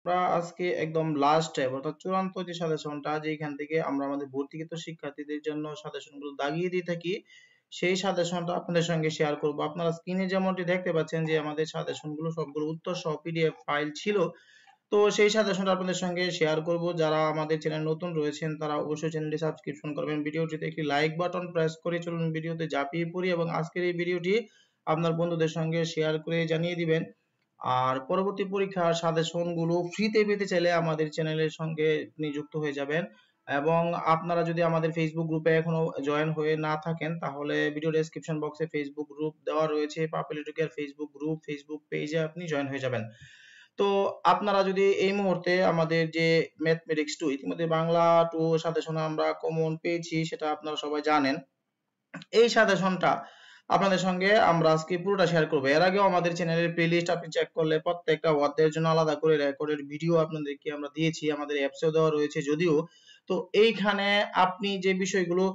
আমরা আজকে একদম লাস্ট টাইম অর্থাৎ চূড়ান্ত যে সাজেশনটা যেখান থেকে আমরা আমাদের ভর্তিকৃত শিক্ষার্থীদের জন্য সাজেশনগুলো দাগিয়ে দিয়ে থাকি সেই সাজেশনটা আপনাদের সঙ্গে শেয়ার করব। আপনারা স্ক্রিনে যেমনটি দেখতে পাচ্ছেন যে আমাদের সাজেশনগুলো সবগুলো উত্তর সহ পিডিএফ ফাইল ছিল। তো সেই সাজেশনটা আপনাদের সঙ্গে শেয়ার করব। যারা আমাদের চ্যানেল নতুন রয়েছেন তারা অবশ্যই চ্যানেলটি সাবস্ক্রিপশন করবেন, ভিডিওটিতে একটি লাইক বাটন প্রেস করে চলুন ভিডিওতে ঝাঁপিয়ে পড়ি এবং আজকের এই ভিডিওটি আপনার বন্ধুদের সঙ্গে শেয়ার করে জানিয়ে দিবেন। আর পরবর্তী পরীক্ষার সাজেশনগুলো ফ্রিতে পেতে চাইলে আমাদের চ্যানেলের সঙ্গে নিযুক্ত হয়ে যাবেন। এবং আপনারা যদি আমাদের ফেসবুক গ্রুপে এখনো জয়েন হয়ে না থাকেন তাহলে ভিডিও ডেসক্রিপশন বক্সে ফেসবুক গ্রুপ দেওয়া রয়েছে, পাপেল এডুকেয়ার ফেসবুক গ্রুপ, ফেসবুক পেজে আপনি জয়েন হয়ে যাবেন। তো আপনারা যদি এই মুহূর্তে আমাদের যে ম্যাথমেটিক্স 2 ইতিমধ্যে বাংলা 2 সাজেশন আমরা কমন পেয়েছি সেটা আপনারা সবাই জানেন। এই সাজেশনটা আপনাদের সঙ্গে আমরা আজকে পুরোটা শেয়ার করব। এর আগেও আমাদের চ্যানেলের প্লেলিস্ট আপনি চেক করলে প্রত্যেকটা অধ্যায়ের জন্য আলাদা করে রেকর্ডেড ভিডিও আপনাদেরকে আমরা দিয়েছি, আমাদের অ্যাপসেও দেওয়া রয়েছে যদিও। তো এইখানে আপনি যে বিষয়গুলো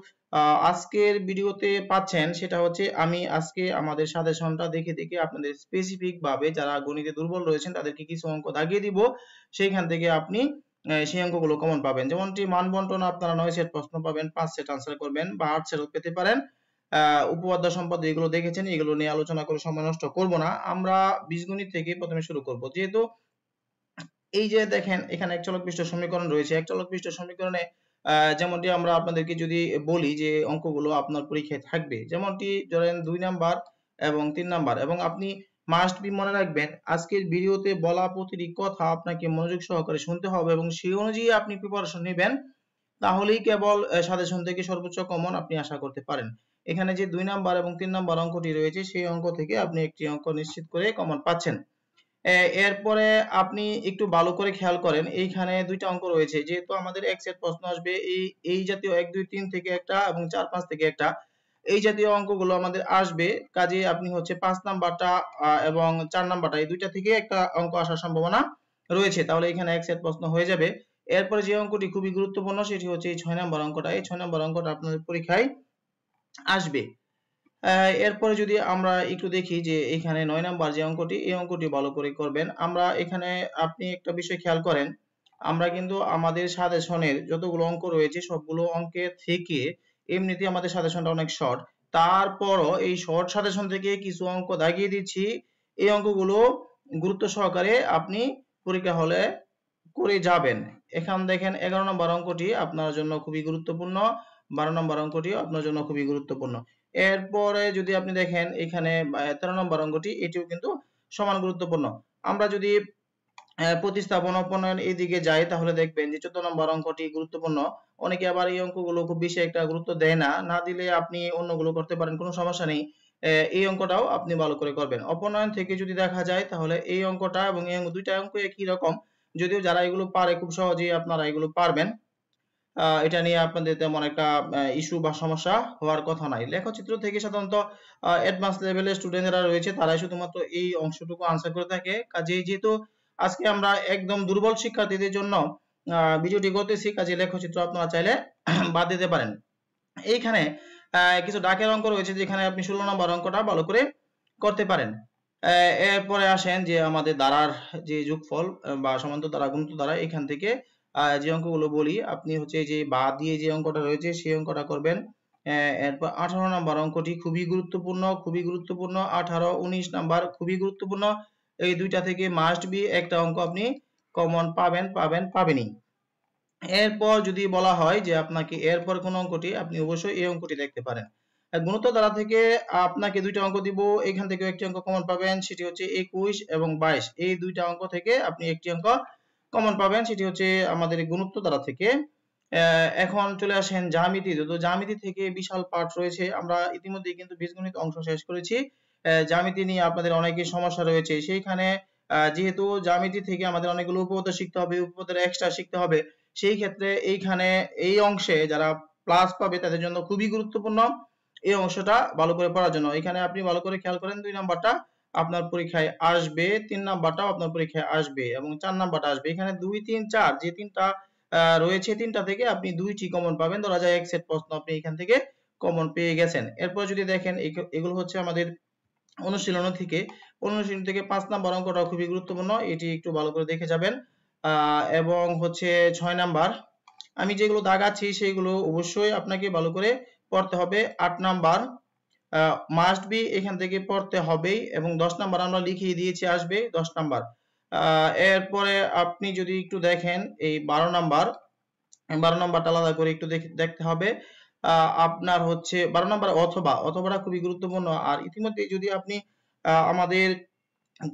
আজকের ভিডিওতে পাচ্ছেন সেটা হচ্ছে আমি আজকে আমাদের সাজেশনটা দেখে দেখে আপনাদের স্পেসিফিক ভাবে যারা গণিতে দুর্বল রয়েছেন তাদেরকে কিছু অঙ্ক দাগিয়ে দিব, সেইখান থেকে আপনি সেই অঙ্কগুলো কমন পাবেন। যেমনটি মান বন্টন আপনারা 9 সেট প্রশ্ন পাবেন, 5 সেট আনসার করবেন বা 8 সেটও পেতে পারেন। উপপাদ্য সম্পদ এগুলো দেখেছেন, এগুলো নিয়ে আলোচনা করে সময় নষ্ট করব না। আমরা বীজগণিত থেকে প্রথমে শুরু করব। যেহেতু এই যে দেখেন এখানে এক চলক পৃষ্ঠ সমীকরণ রয়েছে, এক চলক পৃষ্ঠ সমীকরণে যেমনটি আমরা আপনাদেরকে যদি বলি যে অঙ্কগুলো আপনার পরীক্ষায় থাকবে, যেমনটি ধরেন 2 নাম্বার এবং 3 নাম্বার, এবং আপনি মাস্ট বি মনে রাখবেন আজকের ভিডিওতে বলা প্রতিটি কথা আপনাকে মনোযোগ সহকারে শুনতে হবে এবং সেই অনুযায়ী আপনি প্রিপারেশন নেবেন, তাহলেই কেবল সাজেশন থেকে সর্বোচ্চ কমন আপনি আশা করতে পারেন। এখানে যে 2 নাম্বার এবং 3 নাম্বার অঙ্কটি রয়েছে সেই অঙ্ক থেকে আপনি একটি অঙ্ক নিশ্চিত করে কমন পাচ্ছেন। এরপরে আপনি একটু ভালো করে খেয়াল করেন, এইখানে দুইটা অঙ্ক রয়েছে, যেহেতু আমাদের এক সেট প্রশ্ন আসবে এই জাতীয় 1 2 3 থেকে একটা এবং 4 5 থেকে একটা, এই জাতীয় অঙ্কগুলো আমাদের আসবে। কাজে আপনি হচ্ছে 5 নাম্বারটা এবং 4 নাম্বারটা এই দুইটা থেকে একটা অঙ্ক আসার সম্ভাবনা রয়েছে, তাহলে এখানে এক সেট প্রশ্ন হয়ে যাবে। এরপরে যে অঙ্কটি খুবই গুরুত্বপূর্ণ সেটি হচ্ছে এই 6 নাম্বার অঙ্কটা। এই 6 নাম্বার অঙ্কটা আপনাদের পরীক্ষায় আসবে। এরপরে যদি আমরা একটু দেখি যে এখানে 9 নাম্বার যে অঙ্কটি, এই অঙ্কটি ভালো করে করবেন। আমরা এখানে আপনি একটা বিষয় খেয়াল করেন, আমরা কিন্তু আমাদের সাজেশনের যতগুলো অঙ্ক রয়েছে সবগুলো অঙ্কের থেকে এমনিতেই আমাদের সাজেশনটা অনেক শর্ট, তারপরও এই শর্ট সাজেশন থেকে কিছু অঙ্ক দাগিয়ে দিচ্ছি। এই অঙ্কগুলো গুরুত্ব সহকারে আপনি পরীক্ষা হলে করে যাবেন। এখন দেখেন 11 নম্বর অঙ্কটি আপনার জন্য খুবই গুরুত্বপূর্ণ, 12 নম্বর অঙ্কটিও আপনার জন্য খুবই গুরুত্বপূর্ণ। এরপরে যদি আপনি দেখেন এখানে 13 নম্বর অঙ্কটি, এটিও কিন্তু সমান গুরুত্বপূর্ণ। আমরা যদি প্রতিস্থাপন অপনয়ন এইদিকে যাই তাহলে দেখবেন যে 14 নম্বর অঙ্কটি গুরুত্বপূর্ণ। অনেকে আবার এই অঙ্কগুলো খুব বেশি একটা গুরুত্ব দেয় না, না দিলে আপনি অন্যগুলো করতে পারেন, কোনো সমস্যা নেই। এই অঙ্কটাও আপনি ভালো করে করবেন। অপনয়ন থেকে যদি দেখা যায় তাহলে এই অঙ্কটা এবং এই অঙ্ক দুইটা অঙ্ক একই রকম, যদিও যারা এগুলো পারে খুব সহজেই আপনারা এগুলো পারবেন। এটা নিয়ে আপনাদের তেমন একটা ইস্যু বা সমস্যা হওয়ার কথা নাই। লেখচিত্র থেকে সাধারণত অ্যাডভান্স লেভেলের স্টুডেন্ট যারা রয়েছে তারাই শুধুমাত্র এই অংশটুকু আনসার করে থাকে। কাজেই যেহেতু আজকে আমরা একদম দুর্বল শিক্ষার্থীদের জন্য ভিডিওটি করতেছি, কাজে লেখচিত্র আপনারা চাইলে বাদ দিতে পারেন। এইখানে কিছু দাগের অঙ্ক রয়েছে যেখানে আপনি 16 নম্বর অঙ্কটা ভালো করে করতে পারেন। এরপরে আসেন যে আমাদের দ্বারার যে যোগফল বা সমান্তর দ্বারা গুণিত দ্বারা, এখান থেকে যে অঙ্কগুলো বলি আপনি হচ্ছে যে বা দিয়ে যে অঙ্কটা রয়েছে সেই অঙ্কটা করবেন। এরপর 18 নম্বর অঙ্কটি খুবই গুরুত্বপূর্ণ, খুবই গুরুত্বপূর্ণ। 18 19 নাম্বার খুবই গুরুত্বপূর্ণ। এই দুইটা থেকে মাস্ট বি একটা অঙ্ক আপনি কমন পাবেনই। এরপর যদি বলা হয় যে আপনাকে এরপর কোন অঙ্কটি, আপনি অবশ্যই এই অঙ্কটি দেখতে পারেন। গুণিত দ্বারা থেকে আপনাকে দুইটা অঙ্ক দিব, এখান থেকে একটি অঙ্ক কমন পাবেন, সেটি হচ্ছে 21 এবং 22। এই দুইটা অঙ্ক থেকে আপনি একটি অঙ্ক কমন পাবেন, সেটি হচ্ছে আমাদের গুণিত দ্বারা থেকে। এখন চলে আসেন জ্যামিতি। তো জ্যামিতি থেকে বিশাল পাঠ রয়েছে, আমরা ইতিমধ্যে কিন্তু বীজগণিত অংশ শেষ করেছি। জ্যামিতি নিয়ে আপনাদের অনেকের সমস্যা রয়েছে, সেইখানে যেহেতু জ্যামিতি থেকে আমাদের অনেকগুলো উপপাদ্য শিখতে হবে, উপপাদ্যের এক্সট্রা শিখতে হবে, সেই ক্ষেত্রে এইখানে এই অংশে যারা প্লাস পাবে তাদের জন্য খুবই গুরুত্বপূর্ণ এই অংশটা ভালো করে পড়ার জন্য। এখানে আপনি ভালো করে খেয়াল করেন, 2 নাম্বারটা আপনার পরীক্ষায় আসবে, 3 নাম্বারটাও আপনার পরীক্ষায় আসবে এবং 4 নাম্বারটা আসবে। এখানে 2 3 4 যে তিনটা রয়েছে, তিনটা থেকে আপনি দুইটি কমন পাবেন। ধরা যায় এক সেট প্রশ্ন আপনি এখান থেকে কমন পেয়ে গেছেন। এরপর যদি দেখেন এগুলো হচ্ছে আমাদের অনুশীলন থেকে 5 নাম্বার অঙ্কটা খুবই গুরুত্বপূর্ণ, এটি একটু ভালো করে দেখে যাবেন। এবং হচ্ছে 6 নাম্বার আমি যেগুলো দাগাচ্ছি সেগুলো অবশ্যই আপনাকে ভালো করে পড়তে হবে। 8 নাম্বার মাস্ট বি এখান থেকে পড়তে হবেই এবং 10 নাম্বার আমরা লিখিয়ে দিয়েছি আসবে 10 নাম্বার। এরপরে আপনি যদি একটু দেখেন এই 12 নাম্বার 12 নাম্বারটা আলাদা করে একটু দেখতে হবে। আপনার হচ্ছে 12 নাম্বার অথবাটা খুবই গুরুত্বপূর্ণ। আর ইতিমধ্যে যদি আপনি আমাদের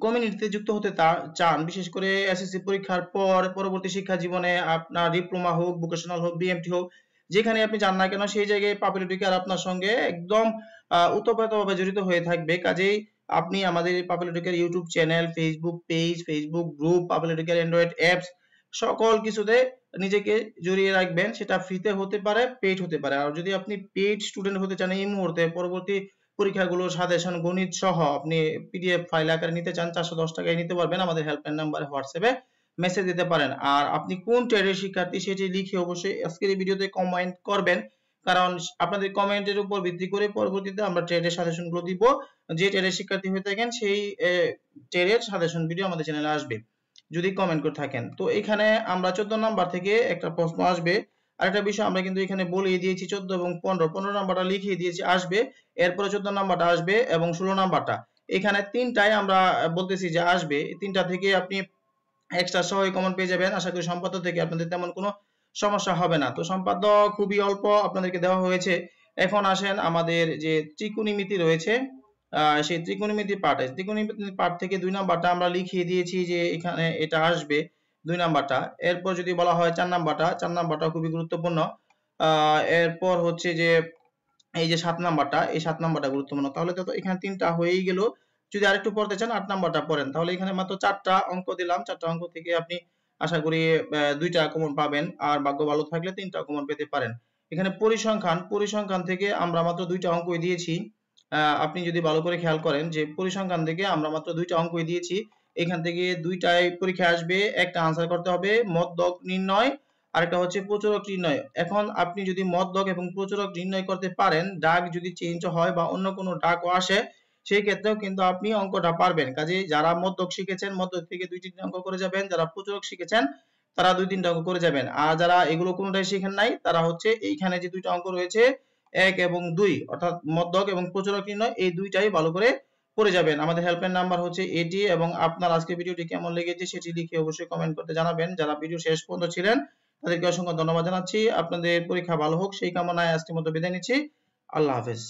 কমিউনিটিতে যুক্ত হতে চান, বিশেষ করে এসএসসি পরীক্ষার পর পরবর্তী শিক্ষা জীবনে আপনার ডিপ্লোমা হোক, ভোকেশনাল হোক, বিএমটি হোক, যেখানে আপনি যান না কেন সেই জায়গায় পাপুলার এডুকেয়ার আপনার সঙ্গে একদম ওতপ্রোতভাবে জড়িত হয়ে থাকবে। কাজেই আপনি আমাদের popular Educare YouTube channel, Facebook page, Facebook group, popular Educare Android apps সকল কিছুতে নিজেকে জড়িয়ে রাখবেন। সেটা ফ্রিতে হতে পারে, পেইড হতে পারে। আর যদি আপনি পেইড স্টুডেন্ট হতে চান এই মুহূর্তে পরবর্তী পরীক্ষাগুলো সাজেশন গণিত সহ আপনি পিডিএফ ফাইল আকারে নিতে চান 410 টাকায় নিতে পারবেন। আমাদের হেল্পলাইন নাম্বারে হোয়াটসঅ্যাপে মেসেজ দিতে পারেন। আর আপনি কোন ট্রেডের শিক্ষার্থী সেটি লিখে অবশ্যই আজকের এই ভিডিওতে কমেন্ট করবেন, কারণ আপনাদের কমেন্টের উপর ভিত্তি করে পরবর্তীতে আমরা ট্রেডের সাজেশনগুলো দিব। যে ট্রেডের শিক্ষার্থী হয়ে থাকেন সেই ট্রেডের সাজেশন ভিডিও আমাদের চ্যানেলে আসবে যদি কমেন্ট করে থাকেন। তো এখানে আমরা 14 নাম্বার থেকে একটা প্রশ্ন আসবে। আরেকটা বিষয় আমরা কিন্তু এখানে বলিয়ে দিয়েছি 14 এবং 15 নাম্বারটা লিখিয়ে দিয়েছি আসবে, এরপরে 14 নাম্বারটা আসবে এবং 16 নাম্বারটা। এখানে তিনটাই আমরা বলতেছি যে আসবে। তিনটা থেকে আপনি এক্সট্রা সহ কমন পেয়ে যাবেন। আশা করি সম্পাদ্য থেকে আপনাদের তেমন কোনো সমস্যা হবে না। তো সম্পাদ্য খুবই অল্প আপনাদেরকে দেওয়া হয়েছে। এখন আসেন আমাদের যে ত্রিকোণমিতি রয়েছে সেই ত্রিকোণমিতি পার্টে, ত্রিকোণমিতি পার্ট থেকে 2 নাম্বারটা আমরা লিখিয়ে দিয়েছি যে এখানে এটা আসবে 2 নাম্বারটা। এরপর যদি বলা হয় 4 নাম্বারটা, 4 নাম্বারটা খুবই গুরুত্বপূর্ণ। এরপর হচ্ছে যে এই যে 7 নাম্বারটা, এই 7 নাম্বারটা গুরুত্বপূর্ণ। তাহলে তো এখানে 3টা হয়েই গেল। যদি আরেকটু পড়তে চান 8 নাম্বারটা পড়েন। তাহলে এখানে মাত্র 4টা অঙ্ক দিলাম। 4টা অঙ্ক থেকে আপনি আশা করি 2টা কমন পাবেন, আর ভাগ্য ভালো থাকলে 3টা কমন পেতে পারেন। এখানে পরিসংখ্যান থেকে আমরা মাত্র 2টা অঙ্কই দিয়েছি। আপনি যদি ভালো করে খেয়াল করেন যে পরিসংখ্যান থেকে আমরা মাত্র 2টা অঙ্কই দিয়েছি। এখান থেকে 2টাই পরীক্ষায় আসবে, একটা আনসার করতে হবে মধ্যক নির্ণয়, আরেকটা হচ্ছে প্রচুরক নির্ণয়। এখন আপনি যদি মধ্যক এবং প্রচুরক নির্ণয় করতে পারেন, ডাক যদি চেঞ্জ হয় বা অন্য কোনো ডাকও আসে সেই ক্ষেত্রেও কিন্তু আপনি অঙ্কটা পারবেন। কাজেই যারা মধ্যক শিখেছেন মধ্যক থেকে 2-3টা অঙ্ক করে যাবেন, যারা প্রচুরক শিখেছেন তারা 2-3টা অঙ্ক করে যাবেন। আর যারা এগুলো কোনোটাই শিখেন নাই তারা হচ্ছে এইখানে যে 2টা অঙ্ক রয়েছে 1 এবং 2 অর্থাৎ মধ্যক এবং প্রচুরক নির্ণয়, এই 2টাই ভালো করে পড়ে যাবেন। আমাদের হেল্পলাইন নাম্বার হচ্ছে এটি। এবং আপনার আজকে ভিডিওটি কেমন লেগেছে সেটি লিখে অবশ্যই কমেন্ট করতে জানাবেন। যারা ভিডিও শেষ পর্যন্ত ছিলেন তাদেরকে অসংখ্য ধন্যবাদ জানাচ্ছি। আপনাদের পরীক্ষা ভালো হোক সেই কামনায় আজকের মতো বিদায় নিচ্ছি। আল্লাহ হাফেজ।